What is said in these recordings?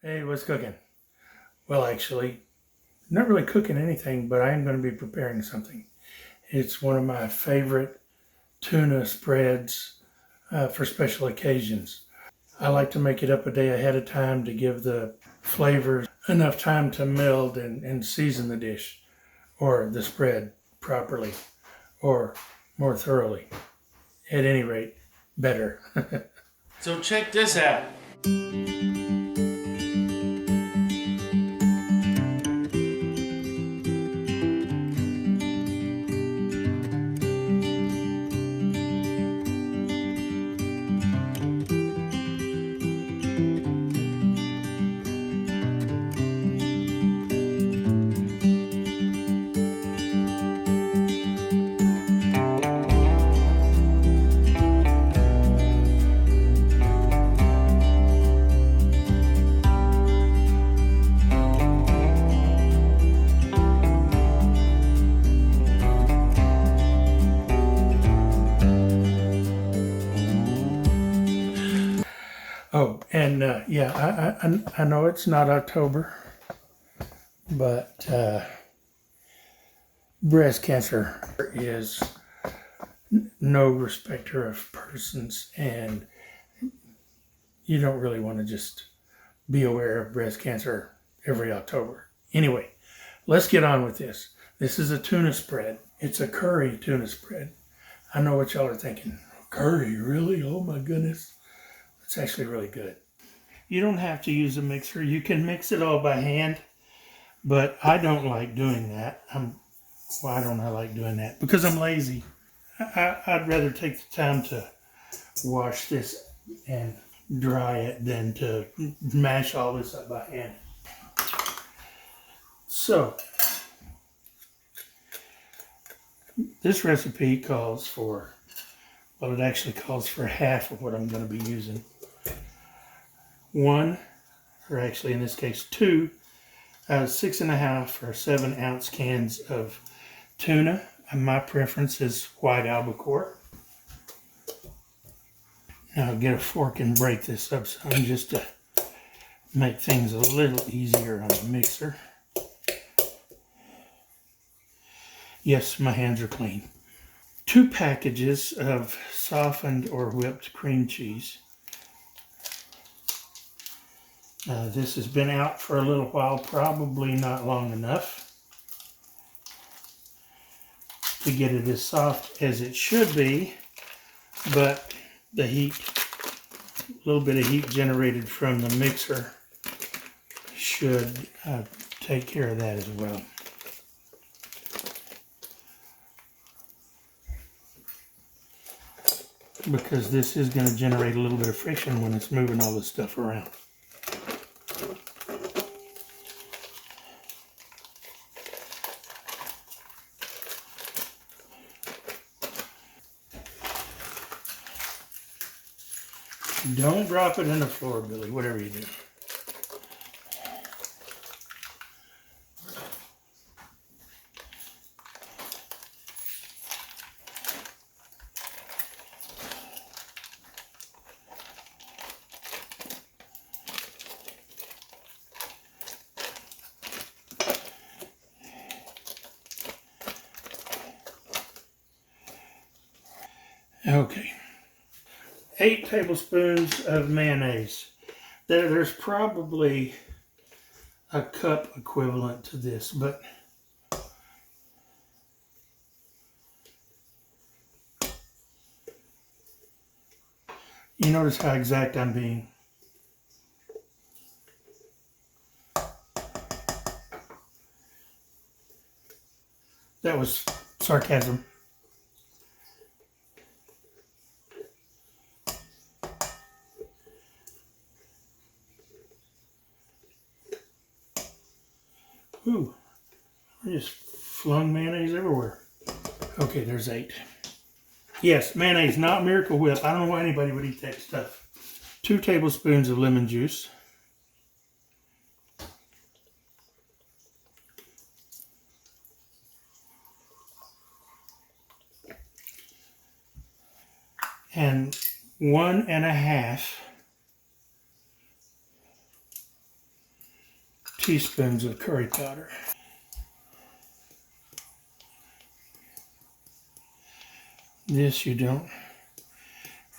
Hey, what's cooking? Well, actually, not really cooking anything, but I am going to be preparing something. It's one of my favorite tuna spreads for special occasions. I like to make it up a day ahead of time to give the flavors enough time to meld and season the dish or the spread properly or more thoroughly. At any rate, better. So check this out. Oh, and yeah, I know it's not October, but breast cancer is no respecter of persons, and you don't really want to just be aware of breast cancer every October. Anyway, let's get on with this. This is a tuna spread. It's a curry tuna spread. I know what y'all are thinking. Curry, really? Oh my goodness. It's actually really good. You don't have to use a mixer. You can mix it all by hand, but I don't like doing that. Why don't I like doing that? Because I'm lazy. I'd rather take the time to wash this and dry it than to mash all this up by hand. So, this recipe calls for, well, it actually calls for half of what I'm going to be using. One, or actually in this case two, 6.5 or 7 ounce cans of tuna. And my preference is white albacore. Now I'll get a fork and break this up some just to make things a little easier on the mixer. Yes, my hands are clean. 2 packages of softened or whipped cream cheese. This has been out for a little while, probably not long enough to get it as soft as it should be, but the heat, a little bit of heat generated from the mixer should take care of that as well. Because this is going to generate a little bit of friction when it's moving all this stuff around. Don't drop it in the floor, Billy, whatever you do. Okay. 8 tablespoons of mayonnaise. There's probably a cup equivalent to this, but you notice how exact I'm being. That was sarcasm. Ooh, I just flung mayonnaise everywhere. Okay, there's 8. Yes, mayonnaise, not Miracle Whip. I don't know why anybody would eat that stuff. 2 tablespoons of lemon juice. And 1.5 teaspoons of curry powder. This you don't,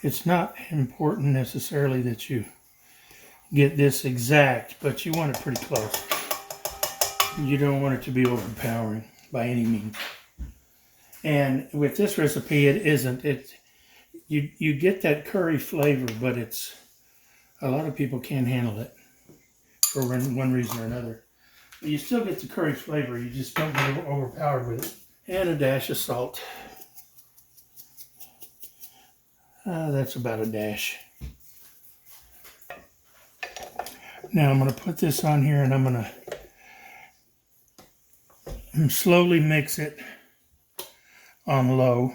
it's not important necessarily that you get this exact, but you want it pretty close. You don't want it to be overpowering by any means. And with this recipe, it isn't. You get that curry flavor, but it's, a lot of people can't handle it for one reason or another. But you still get the curry flavor, you just don't get overpowered with it. And a dash of salt. That's about a dash. Now I'm going to put this on here and I'm going to slowly mix it on low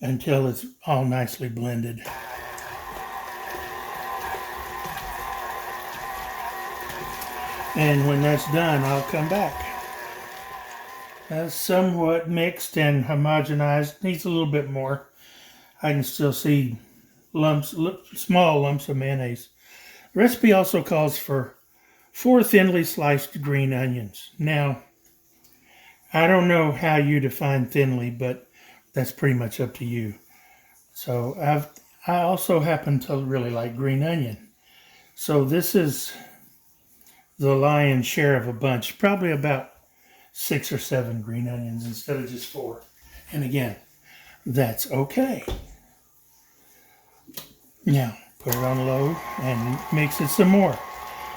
until it's all nicely blended. And when that's done, I'll come back. That's somewhat mixed and homogenized. Needs a little bit more. I can still see lumps, small lumps of mayonnaise. The recipe also calls for 4 thinly sliced green onions. Now, I don't know how you define thinly, but that's pretty much up to you. So I also happen to really like green onion. So this is the lion's share of a bunch, probably about 6 or 7 green onions instead of just 4. And again, that's okay. Now, put it on low and mix it some more.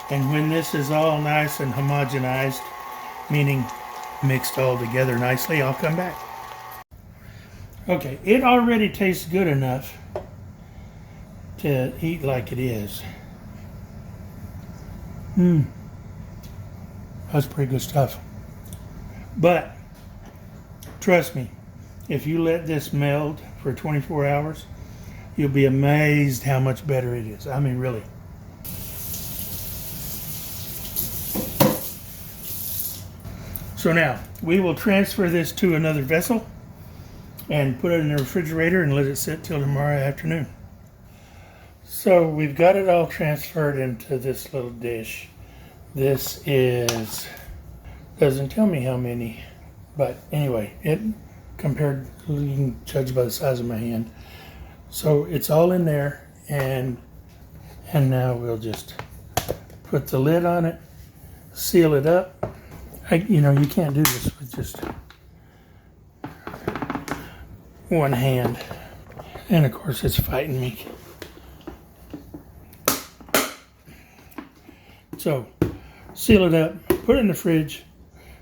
And when this is all nice and homogenized, meaning mixed all together nicely, I'll come back. Okay, it already tastes good enough to eat like it is. That's pretty good stuff. But, trust me, if you let this meld for 24 hours, you'll be amazed how much better it is. I mean, really. So now, we will transfer this to another vessel and put it in the refrigerator and let it sit till tomorrow afternoon. So we've got it all transferred into this little dish. This is, doesn't tell me how many, but anyway, it compared, you can judge by the size of my hand. So it's all in there, and now we'll just put the lid on it, seal it up. You know, you can't do this with just one hand. And of course it's fighting me. So, seal it up, put it in the fridge,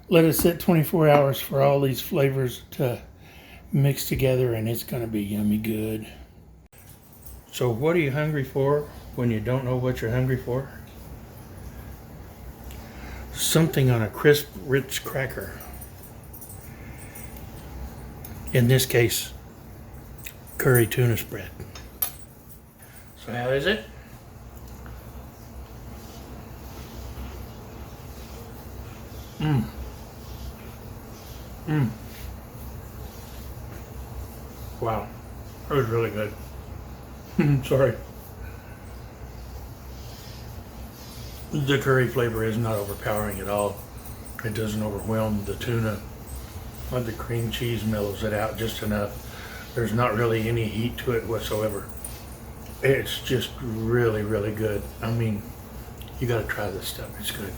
let it sit 24 hours for all these flavors to mix together, and it's gonna be yummy good. So what are you hungry for when you don't know what you're hungry for? Something on a crisp, rich cracker. In this case, curry tuna spread. So how is it? Wow, that was really good. Sorry. The curry flavor is not overpowering at all. It doesn't overwhelm the tuna. But the cream cheese mellows it out just enough. There's not really any heat to it whatsoever. It's just really, really good. I mean, you gotta try this stuff. It's good.